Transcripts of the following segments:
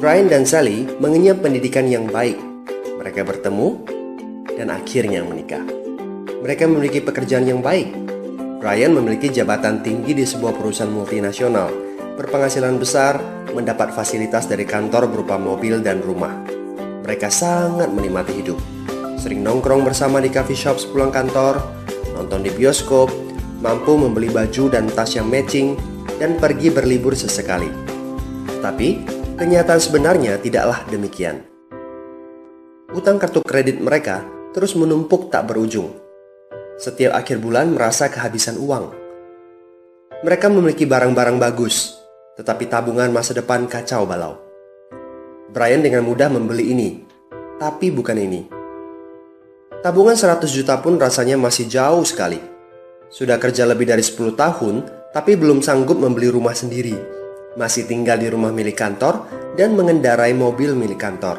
Brian dan Sally mengenyam pendidikan yang baik. Mereka bertemu dan akhirnya menikah. Mereka memiliki pekerjaan yang baik. Brian memiliki jabatan tinggi di sebuah perusahaan multinasional, berpenghasilan besar, mendapat fasilitas dari kantor berupa mobil dan rumah. Mereka sangat menikmati hidup. Sering nongkrong bersama di coffee shop sepulang kantor, nonton di bioskop, mampu membeli baju dan tas yang matching, dan pergi berlibur sesekali. Tapi, kenyataan sebenarnya tidaklah demikian. Utang kartu kredit mereka terus menumpuk tak berujung. Setiap akhir bulan merasa kehabisan uang. Mereka memiliki barang-barang bagus, tetapi tabungan masa depan kacau balau. Brian dengan mudah membeli ini, tapi bukan ini. Tabungan 100 juta pun rasanya masih jauh sekali. Sudah kerja lebih dari 10 tahun, tapi belum sanggup membeli rumah sendiri. Masih tinggal di rumah milik kantor dan mengendarai mobil milik kantor.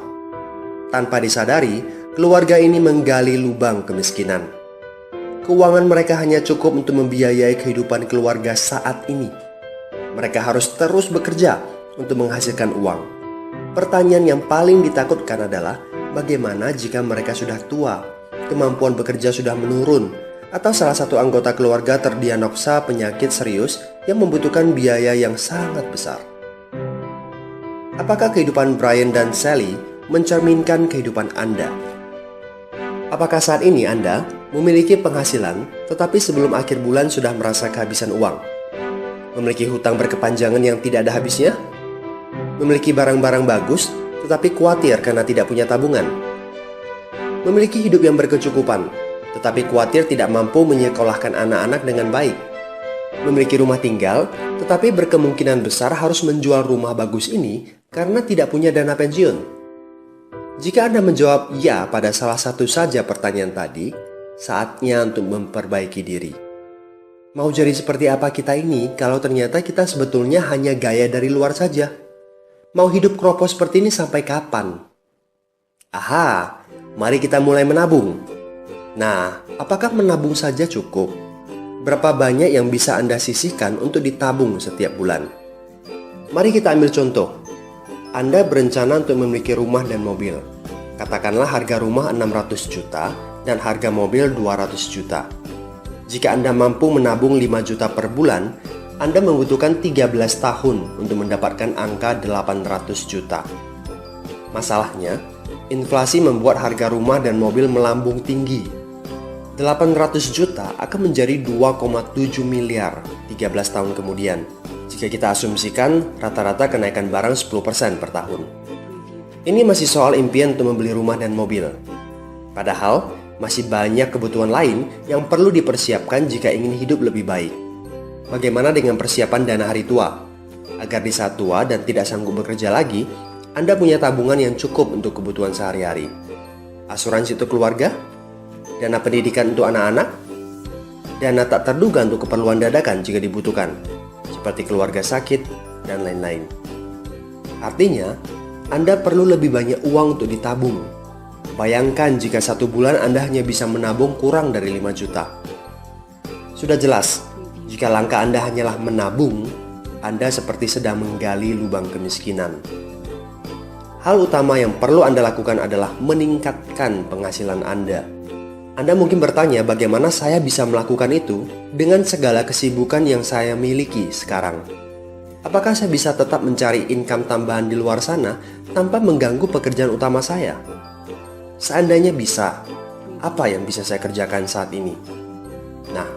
Tanpa disadari, keluarga ini menggali lubang kemiskinan. Keuangan mereka hanya cukup untuk membiayai kehidupan keluarga saat ini. Mereka harus terus bekerja untuk menghasilkan uang. Pertanyaan yang paling ditakutkan adalah bagaimana jika mereka sudah tua, kemampuan bekerja sudah menurun, atau salah satu anggota keluarga terdiagnosa penyakit serius yang membutuhkan biaya yang sangat besar. Apakah kehidupan Brian dan Sally mencerminkan kehidupan Anda? Apakah saat ini Anda memiliki penghasilan, tetapi sebelum akhir bulan sudah merasa kehabisan uang? Memiliki hutang berkepanjangan yang tidak ada habisnya? Memiliki barang-barang bagus, tetapi khawatir karena tidak punya tabungan? Memiliki hidup yang berkecukupan, tetapi khawatir tidak mampu menyekolahkan anak-anak dengan baik? Memiliki rumah tinggal, tetapi berkemungkinan besar harus menjual rumah bagus ini karena tidak punya dana pensiun? Jika Anda menjawab ya pada salah satu saja pertanyaan tadi, saatnya untuk memperbaiki diri. Mau jadi seperti apa kita ini kalau ternyata kita sebetulnya hanya gaya dari luar saja? Mau hidup kropos seperti ini sampai kapan? Aha, mari kita mulai menabung. Nah, apakah menabung saja cukup? Berapa banyak yang bisa Anda sisihkan untuk ditabung setiap bulan? Mari kita ambil contoh. Anda berencana untuk memiliki rumah dan mobil. Katakanlah harga rumah 600 juta dan harga mobil 200 juta. Jika Anda mampu menabung 5 juta per bulan, Anda membutuhkan 13 tahun untuk mendapatkan angka 800 juta. Masalahnya, inflasi membuat harga rumah dan mobil melambung tinggi. 800 juta akan menjadi 2,7 miliar 13 tahun kemudian. Jika kita asumsikan rata-rata kenaikan barang 10% per tahun. Ini masih soal impian untuk membeli rumah dan mobil. Padahal, masih banyak kebutuhan lain yang perlu dipersiapkan jika ingin hidup lebih baik. Bagaimana dengan persiapan dana hari tua? Agar di saat tua dan tidak sanggup bekerja lagi, Anda punya tabungan yang cukup untuk kebutuhan sehari-hari. Asuransi untuk keluarga? Dana pendidikan untuk anak-anak? Dana tak terduga untuk keperluan dadakan jika dibutuhkan, seperti keluarga sakit, dan lain-lain. Artinya, Anda perlu lebih banyak uang untuk ditabung. Bayangkan jika satu bulan Anda hanya bisa menabung kurang dari 5 juta. Sudah jelas, jika langkah Anda hanyalah menabung, Anda seperti sedang menggali lubang kemiskinan. Hal utama yang perlu Anda lakukan adalah meningkatkan penghasilan Anda. Anda mungkin bertanya bagaimana saya bisa melakukan itu dengan segala kesibukan yang saya miliki sekarang. Apakah saya bisa tetap mencari income tambahan di luar sana tanpa mengganggu pekerjaan utama saya? Seandainya bisa, apa yang bisa saya kerjakan saat ini? Nah,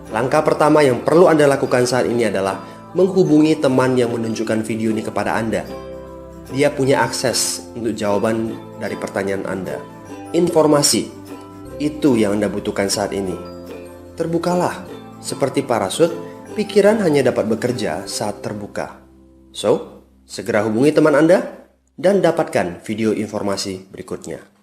langkah pertama yang perlu Anda lakukan saat ini adalah menghubungi teman yang menunjukkan video ini kepada Anda. Dia punya akses untuk jawaban dari pertanyaan Anda. Informasi itu yang Anda butuhkan saat ini. Terbukalah, seperti parasut, pikiran hanya dapat bekerja saat terbuka. So, segera hubungi teman Anda dan dapatkan video informasi berikutnya.